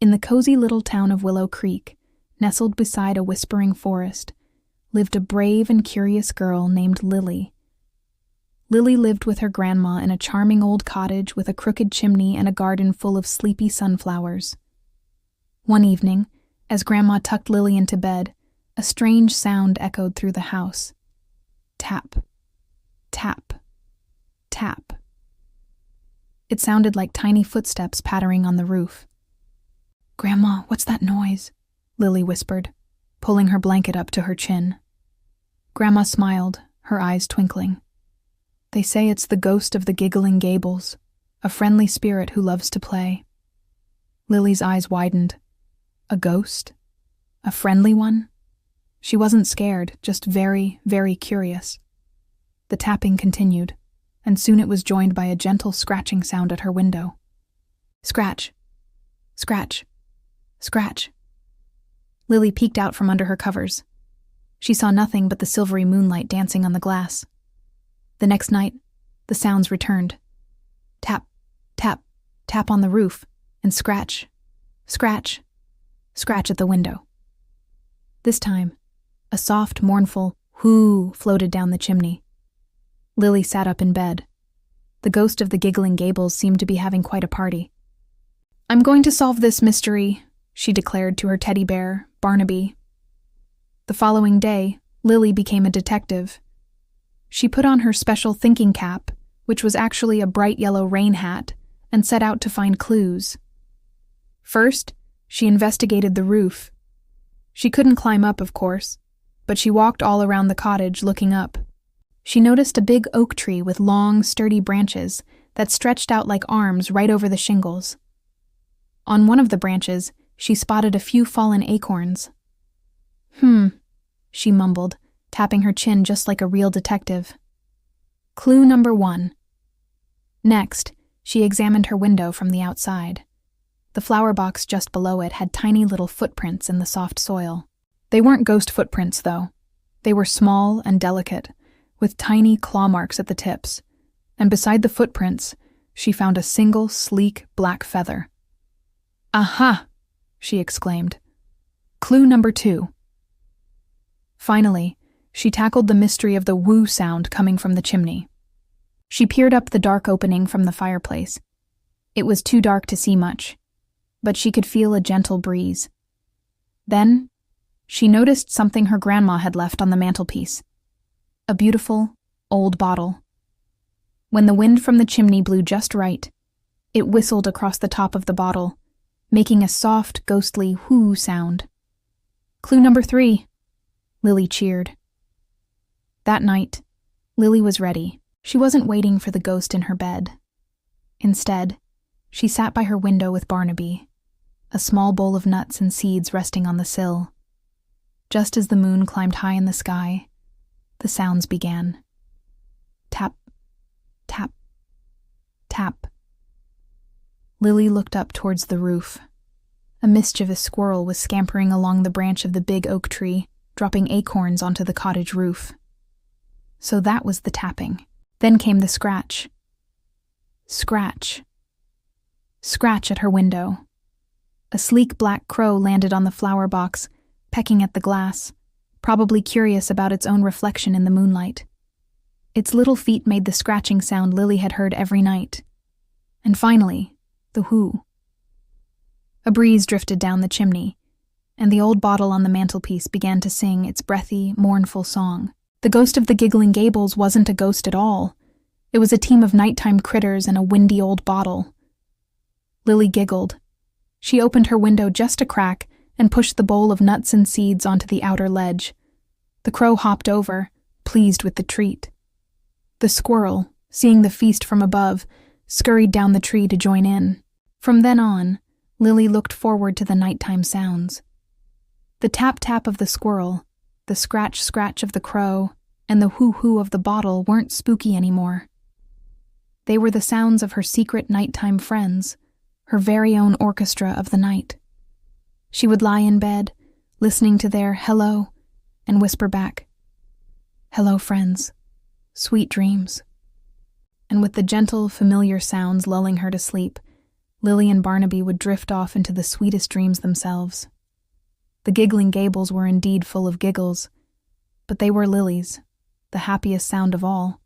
In the cozy little town of Willow Creek, nestled beside a whispering forest, lived a brave and curious girl named Lily. Lily lived with her grandma in a charming old cottage with a crooked chimney and a garden full of sleepy sunflowers. One evening, as Grandma tucked Lily into bed, a strange sound echoed through the house. Tap, tap, tap. It sounded like tiny footsteps pattering on the roof. "Grandma, what's that noise?" Lily whispered, pulling her blanket up to her chin. Grandma smiled, her eyes twinkling. "They say it's the ghost of the giggling Gables, a friendly spirit who loves to play." Lily's eyes widened. A ghost? A friendly one? She wasn't scared, just very, very curious. The tapping continued, and soon it was joined by a gentle scratching sound at her window. Scratch, scratch, scratch. Lily peeked out from under her covers. She saw nothing but the silvery moonlight dancing on the glass. The next night, the sounds returned. Tap, tap, tap on the roof, and scratch, scratch, scratch at the window. This time, a soft, mournful whoo floated down the chimney. Lily sat up in bed. The ghost of the giggling Gables seemed to be having quite a party. "I'm going to solve this mystery," she declared to her teddy bear, Barnaby. The following day, Lily became a detective. She put on her special thinking cap, which was actually a bright yellow rain hat, and set out to find clues. First, she investigated the roof. She couldn't climb up, of course, but she walked all around the cottage looking up. She noticed a big oak tree with long, sturdy branches that stretched out like arms right over the shingles. On one of the branches, she spotted a few fallen acorns. She mumbled, tapping her chin just like a real detective. Clue number 1. Next, she examined her window from the outside. The flower box just below it had tiny little footprints in the soft soil. They weren't ghost footprints, though. They were small and delicate, with tiny claw marks at the tips, and beside the footprints, she found a single sleek black feather. "Aha!" she exclaimed. Clue number 2. Finally, she tackled the mystery of the woo sound coming from the chimney. She peered up the dark opening from the fireplace. It was too dark to see much, but she could feel a gentle breeze. Then, she noticed something her grandma had left on the mantelpiece. A beautiful, old bottle. When the wind from the chimney blew just right, it whistled across the top of the bottle, making a soft, ghostly whoo sound. Clue number 3, Lily cheered. That night, Lily was ready. She wasn't waiting for the ghost in her bed. Instead, she sat by her window with Barnaby, a small bowl of nuts and seeds resting on the sill. Just as the moon climbed high in the sky, the sounds began. Tap, tap, tap. Lily looked up towards the roof. A mischievous squirrel was scampering along the branch of the big oak tree, dropping acorns onto the cottage roof. So that was the tapping. Then came the scratch. Scratch. Scratch at her window. A sleek black crow landed on the flower box, pecking at the glass, probably curious about its own reflection in the moonlight. Its little feet made the scratching sound Lily had heard every night. And finally, the whoo. A breeze drifted down the chimney, and the old bottle on the mantelpiece began to sing its breathy, mournful song. The ghost of the giggling Gables wasn't a ghost at all. It was a team of nighttime critters and a windy old bottle. Lily giggled. She opened her window just a crack and pushed the bowl of nuts and seeds onto the outer ledge. The crow hopped over, pleased with the treat. The squirrel, seeing the feast from above, scurried down the tree to join in. From then on, Lily looked forward to the nighttime sounds. The tap-tap of the squirrel, the scratch-scratch of the crow, and the whoo-whoo of the bottle weren't spooky anymore. They were the sounds of her secret nighttime friends, her very own orchestra of the night. She would lie in bed, listening to their hello, and whisper back, "Hello, friends. Sweet dreams." And with the gentle, familiar sounds lulling her to sleep, Lily and Barnaby would drift off into the sweetest dreams themselves. The giggling gables were indeed full of giggles, but they were Lily's, the happiest sound of all.